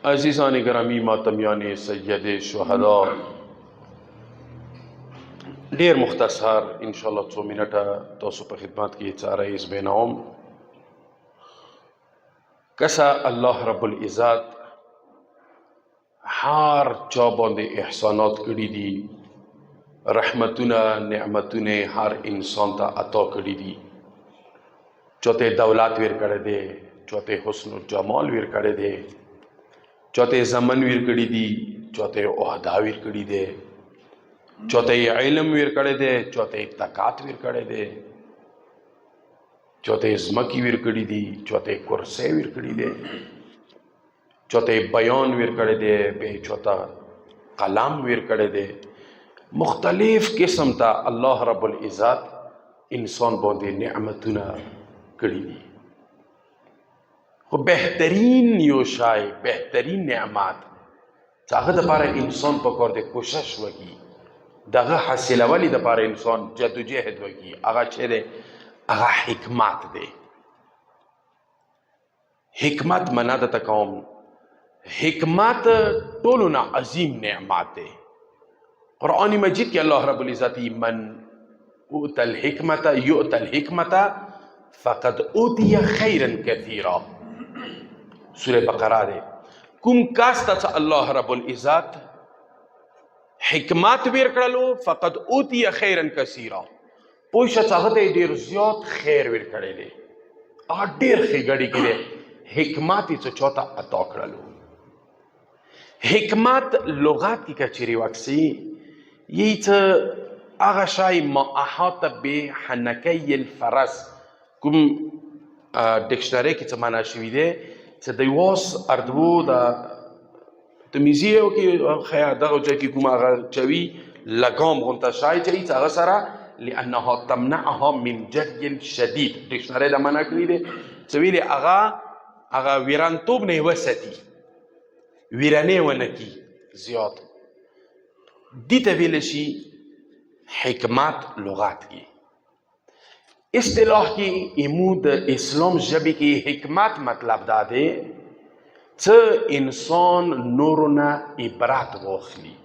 عزیزان گرامی ماتمیان سید شهدا، ډیر مختصر انشاءالله 2 منټه تاسو په خدمت کې څاره بیانوم. کسا الله رب العزت هر چا باندې احسانات کړي دي، رحمتونه نعمتونه هر انسان ته عطا کړي دي. چاته دولت ور کړی دی، چاته حسن الجمال ور کړی دی، چاته زمن ور کړی دي، چاته عہدہ ور کړی دی، چاته علم ور کړی دی، چاته طاقت ور کړی دی، چاته زمکی ور کړی دي، چاته کرسی ور کړی دی، چاته بیان ور کړی دی، به چاته قلم ور کړی دی. مختلف قسم ته الله رب العزت انسان باندې نعمتونه کړی دي. خو بهترین یو شای، بهترین نعمت چې هغه دپاره انسان پکار دی کوشش وکړي، دغه حاصلولو دپاره انسان جدوجهد وکړي، هغه چې دی هغه حکمت دی. حکمت معنا درته کوم، حکمت ټولو نه عظیم نعمت دی. قرآن مجید کې الله رب العزت من اوتی الحکمت یؤتی الحکمت فقد اوتی خیرا کثیرا، سورہ بقرہ دے. کوم کاس ته الله رب العزت حکمت ورکړلو فقد اوتی خیرا کثیرا، پوه شه چې هغه ته ډېر زیات خیر ورکړی دی، هغه ډېر ښېګړې کړی، حکمت یې څه چاته عطا کړلو. حکمت لغات کې که چیرې واکسي یی څه هغه شی ما احاطه بحنکی الفرس، کوم ډکشنري کې څه معنا شوي دی چې د یواس اردو د تمیزي او کې خیا دغه ځای کې کوم هغه چوي لګام غونته شی چې هغه سره لانها تمنعها من جري شدید، ډکشنري دا معنا کړی دی چې ویلې هغه ویرانتوب نه وساتي، ویرانې ونه کي زیات. دې ته ویلی شي حکمت لغات کې. اصطلاح کې ایمو د اسلام ژبې کې حکمت مطلب دا دی چې انسان نورو نه عبرت واخلي.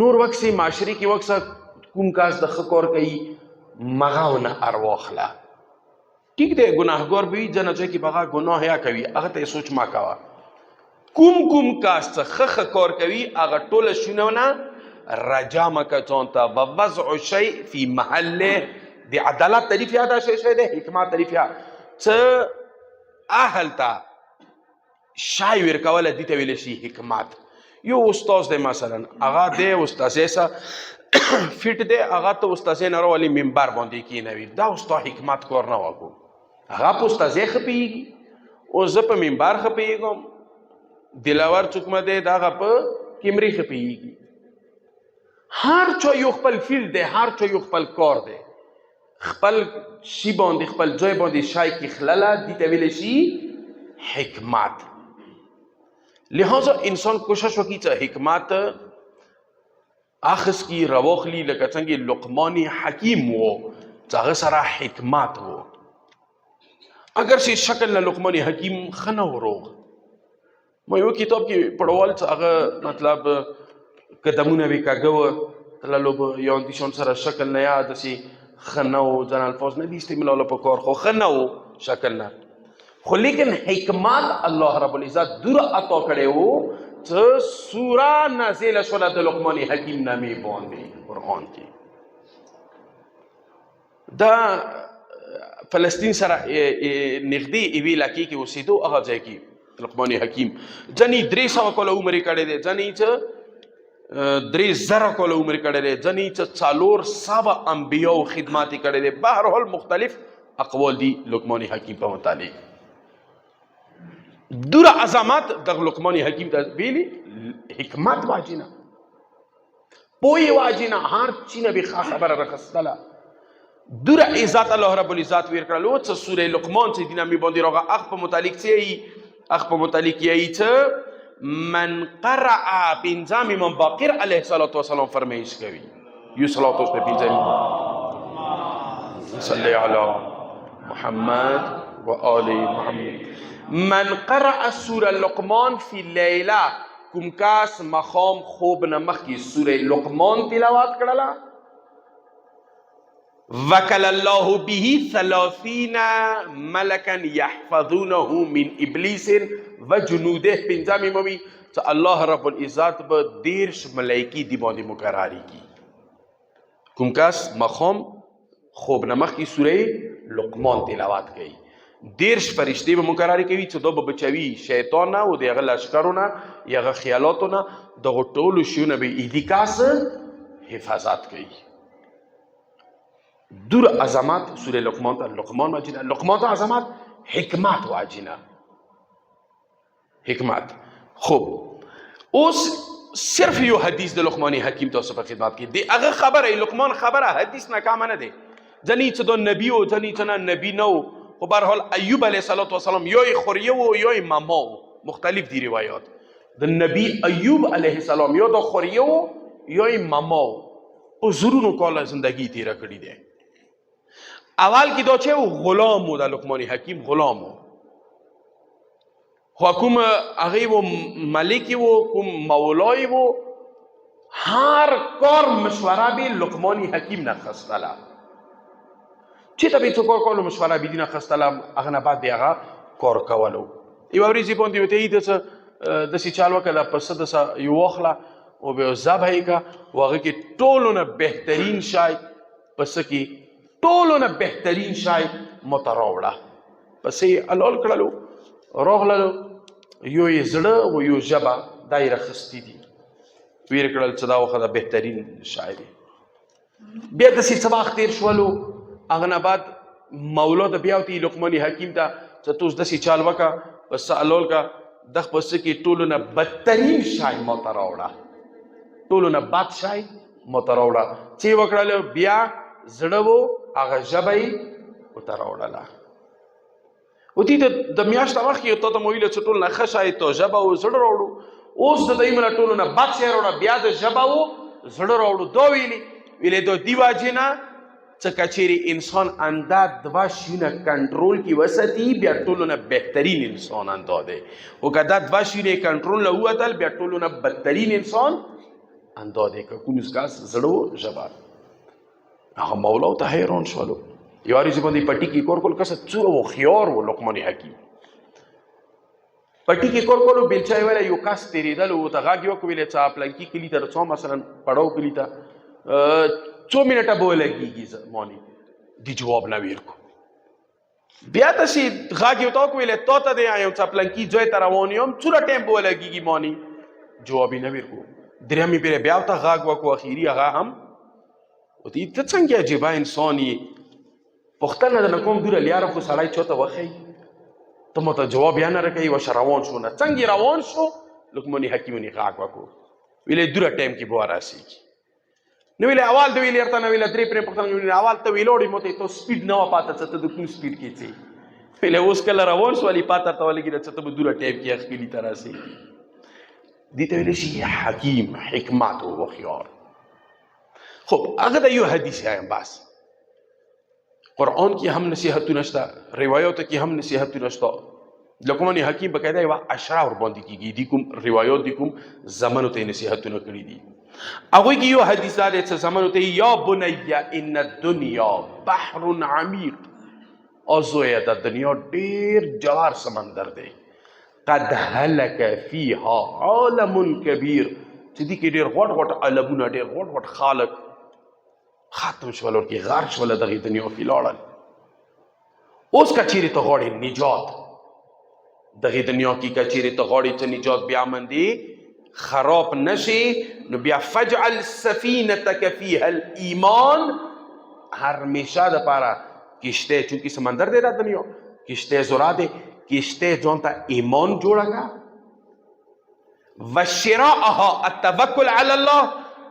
نور وکسې معاشرې کې وکسه کوم کاس د ښه کار کوي مغه ونه ارواخله، ټیک دی ګناهګار به وي ځنه ځای کې به هغه ګناه یا کوي، هغه ته یې سوچ مه کوه. کوم کاس څه ښه کار کوي هغه ټوله شونه رجامه که ځان ته و وضع شی فی محله. د عدالت تعریف یا دا شی دی، حکمت تعریف یا څه اهل ته شی ورکوله، دې ته ویلی شي حکمت. یو استاز دی مثلا، هغه دی استازۍ سه فټ دی، هغه ته استازۍ نه راولي منبر باندې کېنوي، دا ستا حکمت کار نه وکړو. هغه په استازۍ ښه پوهېږي او زه په منبر ښه پوهېږم، دلاور څوک دی د هغه په کیمرې ښه پوهېږي. هر چا یو خپل فیلډ دی، هر چا یو خپل کار دی، خپل شي باندې خپل ځای باندې شی کې خلله، دې ته ویلی شي حکمت. لہذا انسان کوشش وکړي چې حکمت اخذ کړي راواخلي، لکه څنګه لقمان حکیم و چې هغه سره حکمت و. اگر چې شکل نه لقمان حکیم ښه نه و روغ. ما یو کتاب کې پړوال چې هغه مطلب قدمونه به کږه وه، تللو به یو اندیشان سره شکل نه یا داسې ښه نه و، ځان الفاظ نه دي استعمالوله په کار، خو ښه نه و شکل نه. خو لیکن حکمت الله رب العزت دوره عطا کړی و چې سوره نازله شوله د لقمان حکیم نامې باندې قرآن کې. دا فلسطین سره نږدې یوې علاقې کې اوسېدو، هغه ځای کې لقمان حکیم ځنې 300 کاله عمر یې کړی دی، ځنې چې 3,000 کاله عمر یې کړی دی، ځنې چې 400 انبیاو خدمات یې کړی دی. بهرحال مختلف اقوال دي لقمان حکیم په متعلق. دوره عظمت د لقمان حکیم ته ویلي حکمت واجینه، پوهې واجینه، هر چی نه به خبره راخستله. دوره عزت الله رب العزت ورکړلو چې سوره لقمان چې دینه می باندې راغه اخ په متعلق څه یی چې من قرأ بنظام امام باقر علیه الصلاة والسلام فرمایش کوي، یو صلوات اوس په بنظام صلی علی محمد و آل محمد. من قرأ سوره لقمان فی لیله، کوم کاس مخام خوب نه مخکې سوره لقمان تلاوت کړله، وکل الله به 30 ملکا یحفظونه من ابلیس و جنوده. پنځم امامي چې الله رب العزت به 10 ملایکی دی باندې مقرری کی. کوم کاس مخام خوب نه مخکې سوره لقمان تلاوت کوي، 10 فرشتې به مقرری کوي چې دا به بچوي شیطان نه او د هغه لشکرو نه یا هغه خیالاتو نه، دغه ټولو شیونه به ایدي کاس حفاظت کوي. دور عظمت سوره لقمان ته، لقمان واجینه، لقمان ته عظمت، حکمت واجینه، حکمت. خب اوس صرف یو حدیث د لقمان حکیم تاسو په خدمت کې دی. هغه خبره لقمان خبره حدیث نه کامه نه دی، ځنی چې د نبی او ځنی چې نه نبی نو. خو به هر حال ایوب علیه السلام یوی خوریه و یوی ماما و، مختلف دی روایات. د نبی ایوب علیه السلام یو د خوریه و یوی ماما و، په زرونو کاله زندگی تیره کړی دی. اول کې دا چې غلام و د لقمان حکیم، غلام و، خو کوم هغه و ملکی و، کوم مولای و، هر کار مشوره به لقمان حکیم نه خستله. چې ته به څه کار کولو مشوره به دې نه خستله، هغه نه بعد بیا هغه کار کولو. یوه ورځ یې باندې ورته یې داسې چال وکړه، د پسه داسې یې واخله او بیا یې ذبح یې کړه، او هغه کې ټولو نه بهترین شی، پسه کې ټولو نه بهترین شی ماته راوړه. پسه یې حلال کړلو، راغللو، یو یې زړه او یو ژبه دا یې راخیستي دي، ویې کړل چې دا وخت د بهترین شی دی. بیا داسې څه وخت تېر شولو، هغه نه بعد مولا ته بیا ورته لقمان حکیم ته چې ته اوس داسې چال وکړه، پسه حلال کړه، دغه پسه کې ټولو نه بدترین شی ماته راوړه، ټولو نه بد شی ماته راوړه. چې یې وکړل، بیا زړه و هغه ژبه یې ورته راوړله. و دې د میاشته مخکې تا ته مو ویله چې ټول نه ښه شی ته ژبه و زړه راوړو، اوس د دوی مله ټولو نه بد شی راوړه، بیا د ژبه و زړه راوړو. دا ویلې د دې وجې نه چې که چیرې انسان انده 2 شیونه کنټرول کې وساتي، بیا ټولو نه بهترین انسان انده دی. خو که دا 2 شیونه کنټرول نه ووتل، بیا ټولو نه بدترین انسان انده دی. که کوم کس زړه و ژبه. هغه مولا ته حیران شولو، یوه ورځ باندې پټي کې کار کول، کسه څومره هوښیار و لقمان حکیم. پټي کې کار کولو، بیلچه یې ویله، یو کس تېرېدل، ورته غږ یې وکړو، ویلې چې پلنکي کلي ته رسوم، مثلا پړاو کلي ته 2 منټه به ولګېږي ماني. دې جواب نه ویل کو. بیا داسې غږ یې ورته وکړو، ویلې تا ته دی یم چې پلنکي ځای ته روان یم، څومره ټایم به ولګېږي ماني. جواب یې نه ویل کو. درېیمې پېرې بیا ورته غږ وکړو، اخري هغه هم ورته ته څنګه عجیبه انسان یې، پوښتنه درنه کوم دوره لیاره خو سړی چاته وښیي، ته ماته جواب یا نه راکوي. وشه روان شو، نه څنګه روان شو، لقمان حکیم یې غږ وکړو، ویلې دوره ټایم کې به راسېږي. نو ویلې اول ته ویلې ورته نه ویله، 3 پرې پوښتنه ویلې اول ته ویلوړې ماته ته سپیډ نه وه پاته، چې ته د کوم سپیډ کې ځې. ویلې اوس کله روان شولې پاته ته ولګېده چې ته به دوره ټایم کې خپلي ته راسېږي. دې ته ویلی شي حکیم، حکمت و هوښیار. خب هغه د یو حدیث وایم، بس قرآن کې هم نصیحتونه شته، روایاتو کې هم نصیحتونه شته. لقمان حکیم باقاعده یوه اشرا ورباندې کېږي، دي کوم روایات دي کوم زمانو ته یې نصیحتونه کړي دي. هغوی کې یو حدیث دا دی چې زمانو ته یا بنیه ان الدنیا بحر عمیق، او زویه د دنیا ډېر جوار سمندر دی، قد هلک فیها عالم کبیر، چې دې کې ډېر غوټ غوټ عالمونه، ډېر غوټ غوټ خلک ختم شول، ورکې غرق شول دغې دنیا کې لاړل. اوس که چیرې ته غواړې نجات دغې دنیا کې، که چیرې ته غواړې چې نجات بیا باندې خراب نشي، نو بیا فجعل سفینتک فیها الایمان، همیشه دپاره کشته، چونکې سمندر دی دا دنیا، کشته زورا دی، کشته ځان ته ایمان جوړه کړه، و شراءها التوکل علی الله،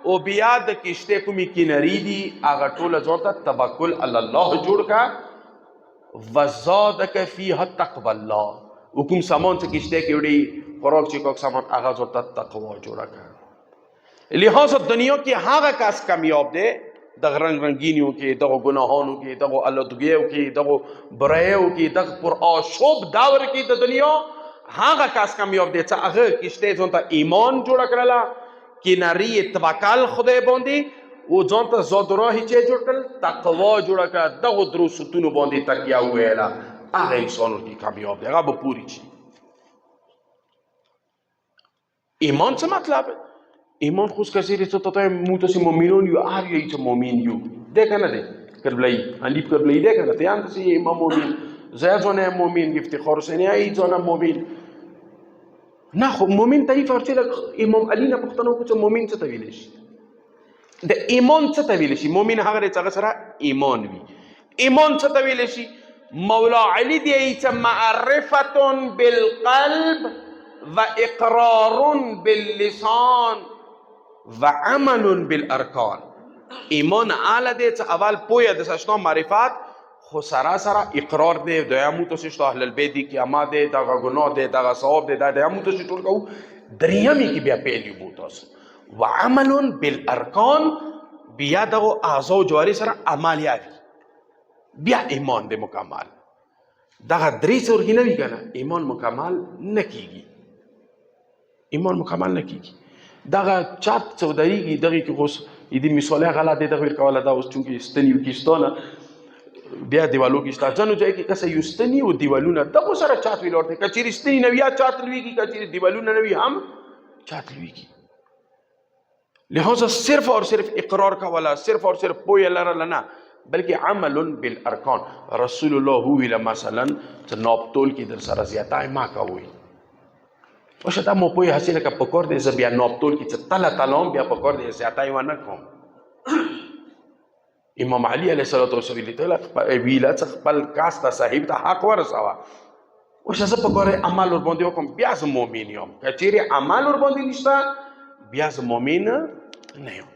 او بیا د کشته کومې کناري دي هغه ټوله ځان ته توکل علی الله جوړ کړه، و زادک فیها تقوی الله، او کوم سامان چې کشته کې وړي خوراک چې کوم سامان هغه ځان ته تقوا جوړه کړه. لہذا دنیا کې هغه کس کامیاب دی دغه رنگینیو کې، دغه ګناهانو کې، دغه الودګیو کې، دغه برایو کې، دغه پر آشوب دور کې د دنیا هغه کس کامیاب دی چې هغه کشته ځان ته ایمان جوړ کړله، کناري توکل خدای باندې او ځان ته زادراهي چې جوړ کړل، تقوا جوړه کړه، دغه درو ستونو باندې تکیه وویله، هغه انسان کې کامیاب دی، هغه به پوری شي. ایمان څه مطلب؟ ایمان خوش کسی تو تا موتوسی مومنون یو آریایی چه مومن یو دیگه نده کربلایی هنلیب کربلایی دیگه نده تیان تسی امام مومن زیاد زانه مومن افتخار سنی ای زانه مومن نه خب مومن تایی فرچه لک امام علی نه پختنو کچه مومن چه تویلش ده ایمان چه تویلشی مومن هغه چه سره ایمان وی ایمان چه تویلشی مولا علی دی ای چه معرفتون بالقلب و اقرار باللسان و عمل بالارکان. ایمان اعلی دی چه اول پویا دسشنا معرفت خو سراسر اقرار دی دویمو تسشت اهل البیت کی اما دی داغا گناه دی داغا ثواب دی دویمو تسشت ټول کو دریمی کی بیا پیلی بوتاس و عمل بالارکان بیا دغه اعضاء و جواری سره عمل یادی بیا ایمان دی مکمل دغه درې سورګی نوی کنه ایمان مکمل نکیږي ایمان مکمل نکیږي دغه چات چودایي دغه کې اوس دې مثاله غلط دی دغه کوله دا اوس چونکی استنی وکیستانه بیا دیوالو کې ستا ځنو ځای کې کسه یستنی او دیوالونه دغه سره چات ویل ورته کچېری استنی نو یا چات لويږي کچېری دیوالونه نو هم چات لويږي لہذا صرف اور صرف اقرار کا والا صرف اور صرف پوی لره نه بلکې عمل بالارکان رسول الله ویل مثلا نابطول کې در سره زیاتای ما کوي او شته مو پوی حاصله کا پکور دې ز بیا نابطول کې چې تله تلوم بیا پکور دې زیاتای و نه کوم امام علی علیه الصلاه والسلام ویل چې خپل کاسته صاحب ته حق ورساوه او شته پکور عمل ور باندې وکم بیا ز مؤمن یم کچېری عمل ور باندې نشته بیا ز مؤمن نه یم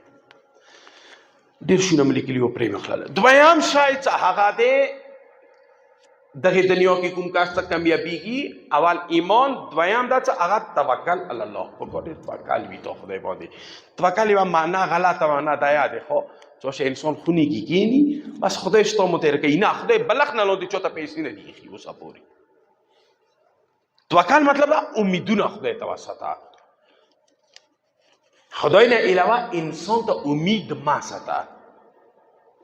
ډیر شونه ملي او پرې مخاله دویم شای چې هغه دې دغه دنیا کې کوم کار څخه کامیابیږي اول ایمان دویم دا چې هغه توکل علی الله په ګوډه توکل وی ته خدای باندې توکل یو معنا غلطه معنا دا یاد خو چې انسان خونی کې کینی بس خدای شته متر کوي نه خدای بلخ نه لودي چوته پیسې نه دیږي اوسه پوری توکل مطلب امیدونه خدای توسطه خدای نه علاوه انسان ته امید ما ساته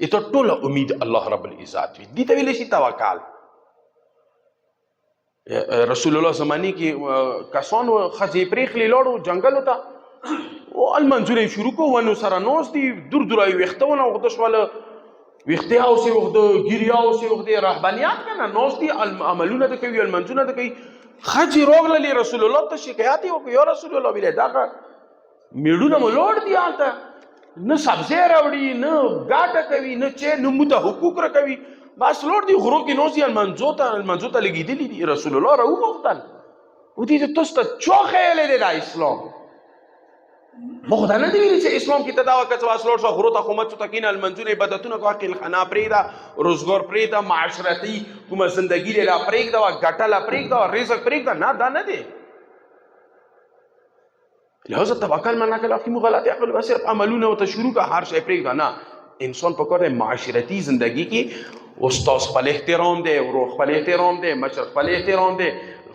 ایتو ټول امید الله رب العزت وی دي ته ویل شي توکل رسول الله زمانی کې کسانو خځې پرېخلي لاړو جنگل ته او المنظورې شروع کو ونو سره نوس دي دور دورای وختونه وخت شواله وخته او سی وخت ګیریا او سی وخت رهبانيات کنه نوس دي عملونه د کوي المنظونه د کوي خځې روغله رسول الله ته شکایت او یا رسول الله ویل دا میړونه مولور دي آلته نه سبزی راوړي نه ګاټه کوي نه چې نه مت حقوق را کوي بس لور دی غرو کې نوزي المنزوته لګیدلی دي رسول الله راو وختل و دې تاسو ته چا خیال دی د اسلام مخدانه دی ویل چې اسلام کې تداوا کڅ واسلور شو غرو ته حکومت ته کین المنزونه بدتونه کو عقل خنا پریدا روزګار پریدا معاشرتي کومه زندگی له پریدا غټل پریدا رزق پریدا نه دا نه دی لہذا توکل معنا کله کی مغلطه عقل و صرف عملونه او تشروع کا هر شی پریدا نه انسان په کار معاشرتی زندگی کې استاد خپل احترام دی ورو خپل احترام دی مشر خپل احترام دی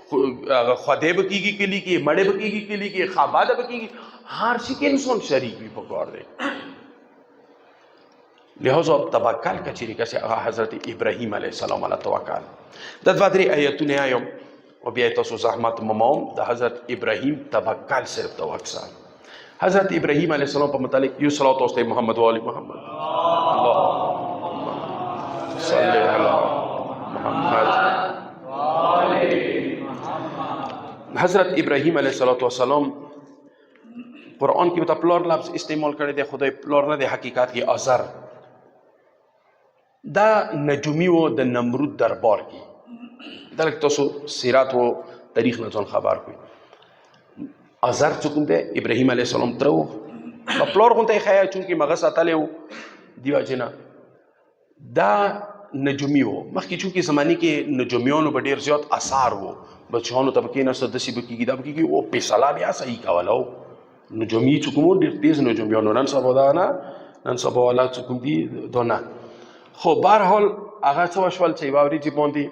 خدای بکیږي کلی کې مړې بکیږي کلی کې خاباده بکیږي هر شي کې انسان شریک وي په کار دی لہذا توکل کچری کسه حضرت ابراهیم علیه السلام علی توکل د دوادری آیتونه آیم و بیا تاسو زحمت ممام د حضرت ابراهیم توکل صرف توکل حضرت ابراهیم علیه السلام په متعلق یو صلوات واست محمد و علی محمد اللهم صل علی محمد حضرت ابراهیم علیه السلام قرآن کې مطلب پلور لفظ استعمال کړی دی خدای پلور نه دی حقیقت کې ازر دا نجومی و د نمرود دربار کې دلته تاسو سیرات و تاریخ نه ځان خبر کوئ ازر چکم دی ابراهیم علیه السلام ترو په پلور غونته خیا چونکی مغه ساتلو دیوا جنا دا نجومی و مخکې چونکی زمانی کې نجومیانو په ډیر زیات آثار وو بچانو طبقه نه سدسي بکیږي دا بکیږي او پیسلا بیا صحیح کولو نجومی چکم ډیر تیز نجومیانو نن سبا دا نه نن سبا والا چې کوم دي دونه. خو بهرحال هغه څه وشول چې یوه ورځ باندې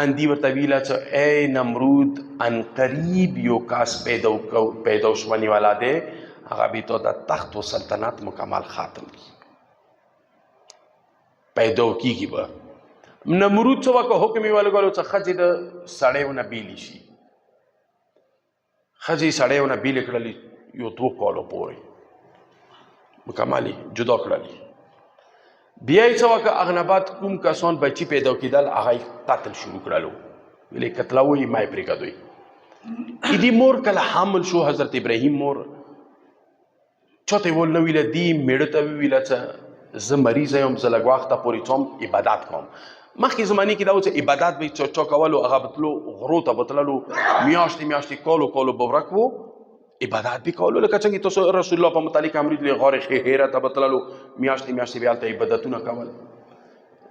اندي ورته ویله چې ای نمرود ان قریب یو کاس پیدا شونې والا دی هغه به تو د تخت و سلطنت مکمل ختم کی پیدا کیږي به. نمرود څه وکړه حکم یې ولګولو چې ښځې د سړیو نه بیلې شي. ښځې سړیو نه بیلې کړلې یو 2 کالو پورې مکمل جدا کړلې. بیا یې څه وکړه هغه نه بعد کوم کسان بچي پیدا کېدل هغه یې قتل شروع کړلو ویلې قتلوي ما یې پرېږدوئ. دې مور کله حامل شو حضرت ابراهیم مور چاته یې ول نه ویله دې میړه ته وویله چې زه مریضه یم زه لږ وخته پورې څوم عبادت کوم. مخکې زمانې کې دا و چې عبادت به یې چا کولو هغه به تلو غرو ته به تللو میاشتې میاشتې کالو به ورک و عبادت به کولو لکه څنګه تاسو رسول الله په متعلق امر دي غار حیره ته به تللو میاشتې میاشتې به هلته عبادتونه کول.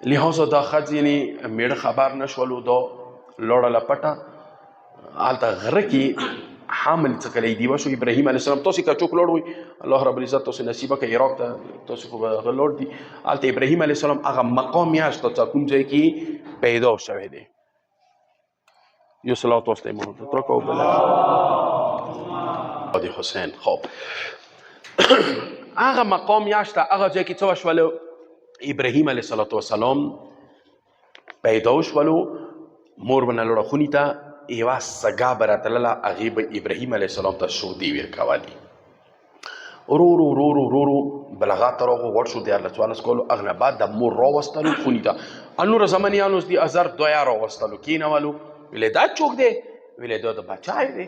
لهذا دا ښځې یعنې میړه خبر نه شولو دا لاړله پټه هلته غره کې حامل څه کلی دیوه شو ابراهیم علیه السلام. تاسو که څوک لاړ وئ الله رب العزت تاسو نصیبه که عراق ته تاسو خو به هغه لاړ دي هلته ابراهیم علیه السلام هغه مقام یاشته چې کوم ځای کې پیدا شوی دی. یو صلات واسطه محمد ترکو بله حسین. خب هغه مقام یاشته هغه ځای کې څه وشولو ابراهیم علیه السلام پیدا شولو. مور به نه لاړه خونې ته یوه سګا به راتلله هغې به ابراهیم علیه السلام ته شودې ورکولې. ورو ورو بلغات ته راغو غوړ شو 14 کالو. هغه نه بعد د مور راوستلو خونې ته. نور زمانیانو د ازر دویا راوستلو کېنولو ویلې دا څوک دی ویلې دا د بچای دی.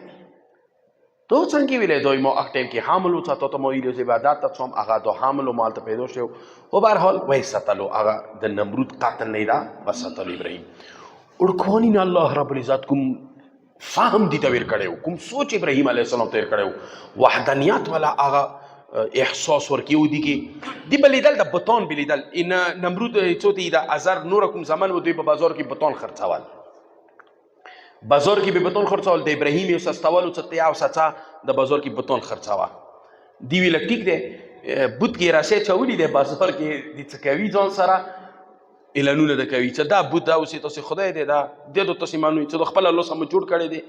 تو څنګه ویلې دوی ما هغه ټایم کې حامل و چې تا ته ما ویلې زه عبادت ته څوم هغه د حامل و ما هلته پیدا شو. خو بهرحال وایي ستلو هغه د نمرود قتل نه ده بس ستلو ابراهیم. ورکوانین الله رب العزت کوم فهم دي ته ور کړی و کوم سوچ ابراهیم علیه السلام ته ور کړی و وحدانیت والا هغه احساس ورکړي و دي کې دي به لیدل د بتان به لیدل. نمرود څو دی د ازر نور کوم زمان و دوی په بازار کې بتان خرڅول بازار کې به بتان خرڅول د ابراهیم یو سستول او څه او څه د بازار کې بتان خرڅوا. دی ویل ټیک دی بوت کې راسه چولی دی بازار کې د څه کوي ځان سره اعلانونه د کوي چې دا بوت دا اوسې تاسو خدای دی دا د تاسو مانوي چې خپل الله سم جوړ کړی دی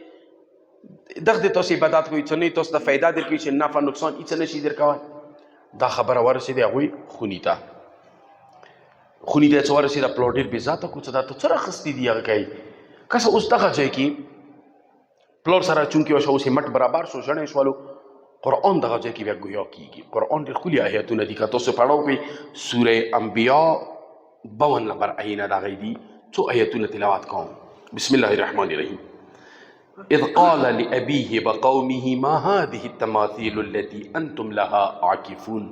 دغه تاسو عبادت کوي چې نه تاسو د فایده درکوي چې نفع نقصان هیڅ نشي درکوي. دا خبره ورسېده هغوی خونې ته چې ورسېده پلار ډېر بې ذاته کړو چې دا ته څه راخیستي دي هغه کوي کسه اوس دغه ځای کې پلار سره چونکې وشه اوس یې مټ برابر شو ژڼی شولو. قرآن دغه ځای کې بیا ګویا کېږي. قرآن ډېر ښکلي آیتونه دي که تاسو پړاو کوئ سوره انبیا 52 نمبر آیینه د هغې دي څو آیتونه تلاوت کوم. بسم الله الرحمن الرحیم. اذ قال لأبيه وقومه ما هذه التماثيل التي انتم لها عاكفون.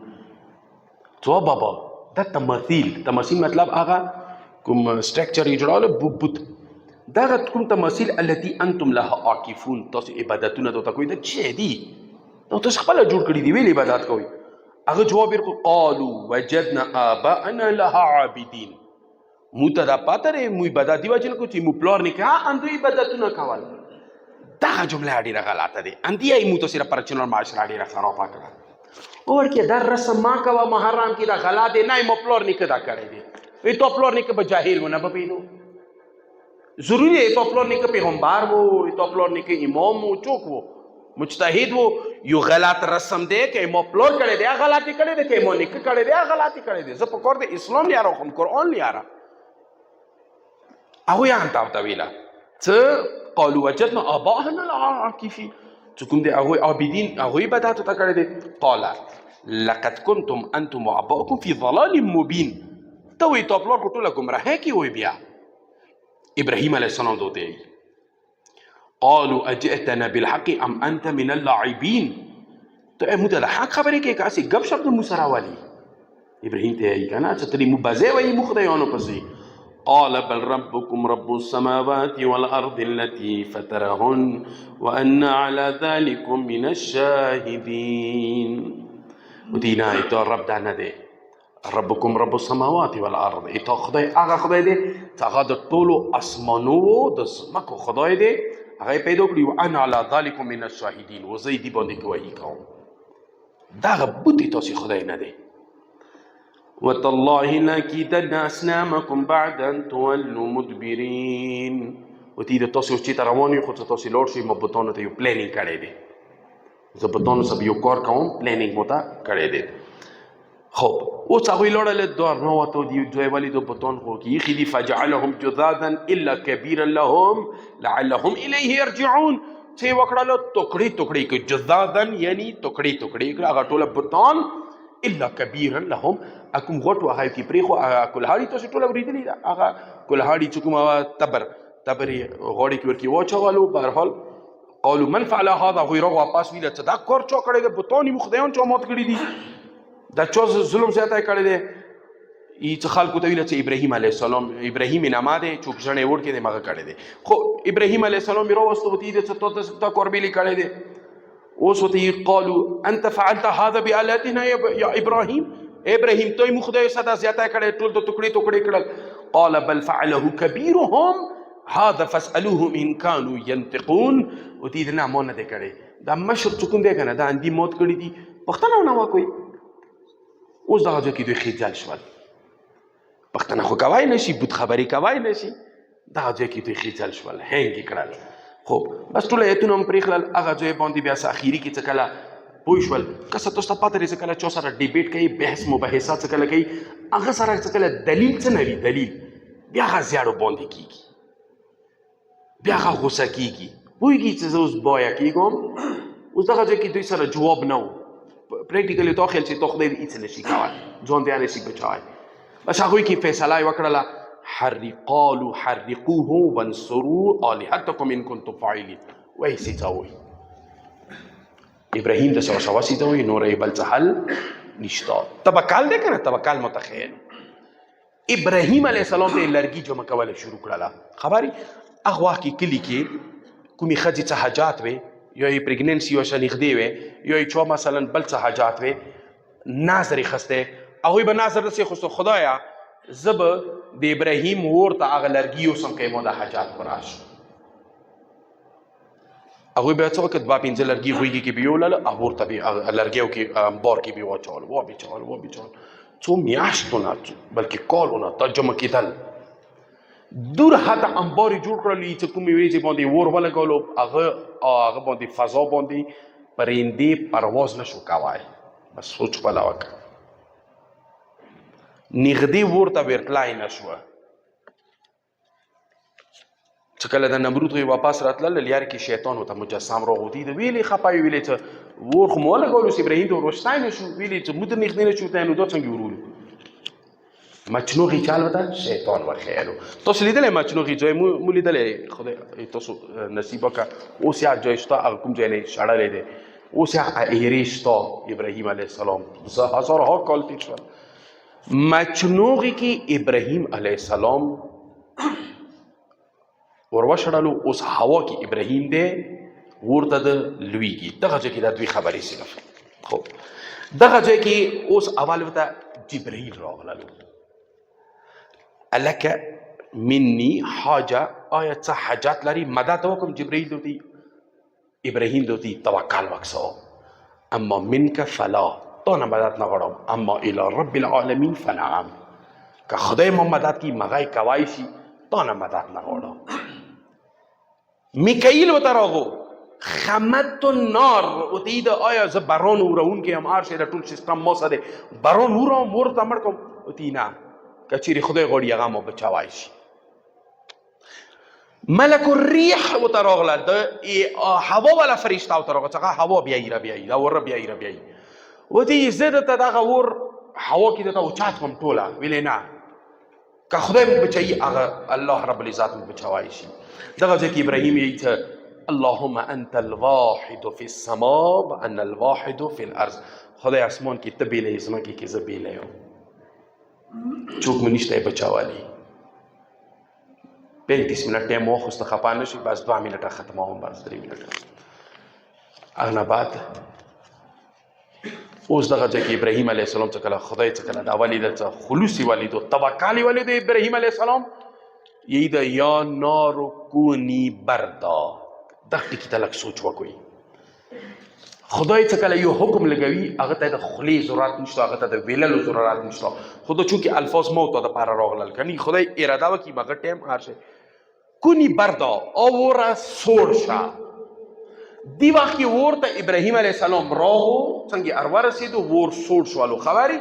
تو بابا دا تماثیل مطلب هغه کوم سټرکچر یې جوړول بوت دغه کوم تماثیل التي انتم لها عاكفون تاسو عبادتونه ته کوئ دا څه دي نو تاسو خپل جوړ کړي دي ویل عبادت کوئ. هغه جواب ورکړ قالوا وجدنا آباءنا لها عابدين. مو ته دا پاته دی مو عبادت دی وجل کو چې مو پلار نه کا اندو عبادتونه کول. دا جمله ډیره غلطه ده. اندی ای مو ته سره پرچنل معاشره ډیره خراب کړه. اور کې دا رسم ما کوا محرم کې دا غلط نه مو پلار نه کدا کړی دی. وی تو پلار نه به جاهل ونه بپیدو. ضروری ہے تو پلار نه پیغمبر وو تو پلار نه امام وو چوک وو مجتهد وو یو غلط رسم دی کې مو پلار کړی دی غلطی کړی دی کې مو نه کړی دی غلطی کړی دی. زه په کور د اسلام لیاره خو قرآن لیاره هغه یې انت او ویلا څه قالوا وجدنا آباءنا لها عاكفين چې کوم دی هغوی عابدین هغوی عبادت ته کړی دی. قال لقد كنتم انتم وآباؤكم في ضلال مبين. ته وایي تا پلار خو ټوله ګمراهۍ کې وایي بیا ابراهیم علیه السلام دوته یې قالوا اجئتنا بالحق ام انت من اللاعبين. ته موږ ته د حق خبرې کوې که هسې ګپ شپ د مو سره والي ابراهیم ته یې که نه چې ته مو بزې وایي مو خدایانو پسې. قال بل ربكم رب السماوات والأرض التي فطرهن وأنا على ذلك من الشاهدين. ودينا إتا رب دانا دي ربكم رب السماوات والأرض إتا خدای آغا خدای دي تاغا دا طولو اسمانو دا زمکو خدای دي آغا پیدا کری وأنا على ذلك من الشاهدين وزي دي باندې گواهی کوم. دغه بوتې تاسې خدای نه دی. وتالله لأكيدن أصنامكم بعد أن تولوا مدبرين. وتی د تاسې اوس چېرته روان یو خو څه تاسې لاړ شئ ما بوتانو ته یو پلانینګ کړی دی. زه بوتانو سره یو کار کوم پلانینګ مو ته کړی دی. خب اوس هغوی لاړل دار نوته دوی ولې د بوتان خو کې ایښي دي فجعلهم جذاذا إلا كبيرا لهم لعلهم إليه يرجعون. څه یې وکړله ټوکړې ټوکړې کړي جذاذا یعنی ټوکړې ټوکړې کړه هغه ټوله بوتان الا كبيرا لهم اكم غټ وهاي کې پرېخو کلهاړي تاسې ټوله اورېدلې ده هغه کلهاړي چې کوم تبر غوړې کې ورکې واچولو. بهرحال قالوا من فعل هذا هغوی را واپس ویله څه دا کار چا کړی دی بوتان یې مو خدایان چا مات کړي دي دا چا ظلم زیاتی کړی دی. ای څه خلکو ته ویله چې ابراهیم علیه السلام ابراهیم نما دی چوک ژڼې وړ کې دی مغه کړی دی خو ابراهیم علیه السلام یې راوستو ورته یې څه تا کوربېلې کړی دی. اوس ورته یې قالوا انت فعلت هذا بآلهتنا یا ابراهیم ابراهیم ته یې مو خدای سره زیاتی کړی ټول د ټوکړې ټوکړې کړل. قال بل فعله كبيرهم هذا فاسألوهم إن كانوا ينطقون. ورته یې نه ما نه دی کړی دا مشر چې کوم دی که نه دا اندي موت کړي دي پښتنه ونه وکوئ. اوس دغه ځای کې دوی خجل شول پښتنه خو کوای نه شي بوت خبرې کوای نه شي دغه ځای کې دوی خجل شول هینګ یې کړل. خو بس ټول ایتونه هم پرېښلل هغه ځای باندې بیا څه اخري کې څه کله پوه شول که څه تاسو ته پته دی څه کله چا سره ډیبیټ کوي بحث مباحثه څه کله کوي هغه سره څه کله دلیل څه نه وي دلیل بیا هغه زیاړو باندې کېږي بیا هغه غوسه کېږي پوهېږي چې زه اوس بایا کېږم اوس دغه ځای کې دوی سره جواب نه و پریکټیکلی تا خیال چې تا خدای دې هېڅ نه شي کولی ځان دې نه شي بچوی. بس هغوی کې فیصله یې وکړله قالوا حرقوه وانصروا آلهتکم ان کنتم فاعلین. وایي سې ته وایي ابراهیم داسې ورسه وسې ته وایي نور یې بل څه حل نشته. توکل دی که نه توکل متخیل ابراهیم علیه السلام ته یې لرګي جمع کولی شروع کړله. خبرې هغه وخت کې کلي کې کومې ښځې څه حاجات وې یا یې پریګننسي وه شنیغدې وې یا یې چا مثلا بل څه حاجات وې نظر یې خستی هغوی به نظر داسې خستو خدایه زه به د ابراهیم ور ته هغه لرګي یوسم که یې ما د حاجات په راشو هغوی به څه وکړه دوه پنځه لرګي غوږې کې به یوړل او ورته به لرګیو کې امبار کې به یې واچول وبېچول څو میاشتو نه بلکې کالونه ته جمع کېدل دور حتی امبار یې جوړ کړل چې کومې ورېځې باندې ور ولګولو هغه باندې فضا باندې پرندې پرواز نه شو کوای. بس سوچ بله وکړه نږدې ورته ورتلای نه شوه چې کله د نمرود غوی واپس راتلل لیارې کې شیطان ورته مجسم راغوتی د ویلې خپه یې ویلې چې ور خو مو ولګولو چې ابراهیم ته ورستی نه شو ویلې چې موږ ته نږدې نه شو ته نو دا څنګه ورولو مچنوغي چال وته شیطان ورخیلو. تاسو لیدلی مچنوغي ځای مو لیدلی خدای تاسو نصیب وکړه اوس یا ځای شته هغه کوم ځای نه شړلی دی اوس یا ایرې شته ابراهیم علیه السلام هزارها کال تېر شول مچنوغي کې ابراهیم علیه السلام وروشړلو اوس هوا کې ابراهیم دی ورته د لویږي دغه ځای کې دا دوی خبرې صرف. خو دغه ځای کې اوس اول ورته جبرائیل راغللو الک منی حاجه آیا څه حاجات لري مدد وکم جبرائیل دوی ابراهیم دوی توکل وکړو اما منک فلا تو نه مدد نه غواړم اما الی رب العالمین فنعم که خدای ما مدد کی مغای کوای شي تو نه مدد نه غواړم. میکائیل وته راغو خمت النار وتی د آیا زه باران ورون کې هم ارشه د ټول سیستم ما سره باران ورم ورته مړ کوم وتی نه کچېرې خدای غواړي هغه مو بچوای شي. ملک الریح وته راغله د هوا والا فرشته وته راغله څنګه هوا بیایي دا ور بیایي وتی زه درته دغه ور هوا کې درته اوچات کوم ټوله ویلې نه که خدای مو بچایي هغه الله رب العزت مو بچوای شي. دغه ځای کې ابراهیم یې ته اللهم انت الواحد في السماء وانا الواحد في الارض خدای اسمان کې ته بیلی ځمکې کې زه بیلی یم څوک مو نشته یې بچاوالی 35 منټ ټایم واخسته خفه نه شي بس 2 منټه ختموم بس 3 منټه هغه نه بعد اوس دغه ځای کې ابراهیم علیه السلام څه کله خدای څه کله دا ولیده څه خلوصي ولیدو توکلي ولیدو ابراهیم علیه السلام یی د یا نار کونی بردا دغه ټکي ته لږ سوچ وکړئ خدای څه کله یو حکم لګوي هغه ته د خولې ضرورت نشته، هغه ته د ویللو ضرورت نشته، خو دا چونکې الفاظ موت دپاره راغلل کنی خدای اراده وکړي به هغه ټایم هر شی کنی بردا آورا سوړ شه. دی وخت کې اور ته ابراهیم علیه السلام راغو څنګه اروا رسېدو اور سوړ شولو خبرې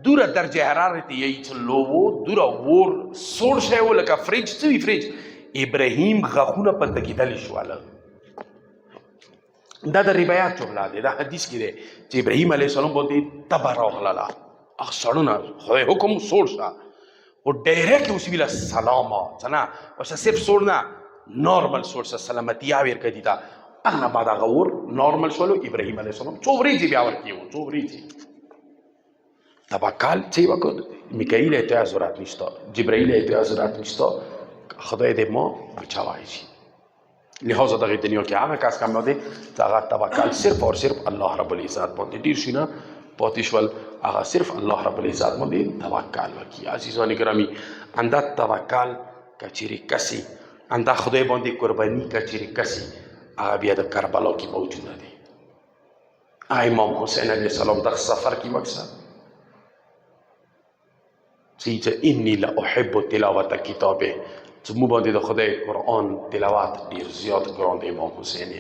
دوره درجه حرارت یې چلو وو دوره اور سوړ شی و لکه فریج څه وي فریج ابراهیم غاښونه په تکېدلي شوله. دا د روایات جمله دی، دا حدیث کې دی چې ابراهیم علیه السلام باندې تبه راغلله هغه سړونه خدای حکم سوړ شه و ډایرکټ اوس ویله سلامه څه نه اوس صرف سوړ نه نارمل سوړ شه سلامتیا ورکړي ته هغه نه بعد هغه اور نارمل شولو ابراهیم علیه السلام څو ورځې بیا ورکړي وو څو ورځې توکل چې وکړ میکائیل ته ضرورت نشته جبرائیل ته ضرورت نشته خدای دې ما بچاوای شي. لہذا دغه دنیا کې هغه کس کم دی چې هغه توکل صرف اور صرف الله رب العزت باندې ډیر شي نه پاتې شول هغه صرف الله رب العزت باندې توکل وکړي. عزیزان گرامی انده توکل کچېرې کسي انده خدای باندې قرباني کچېرې کسي هغه بیا د کربلا کې موجوده دی. امام حسین علیه السلام د سفر کې وکړه چې انی لا احب تلاوت کتابه چې مو باندې د خدای قرآن تلاوت ډیر زیات ګران دی امام حسین.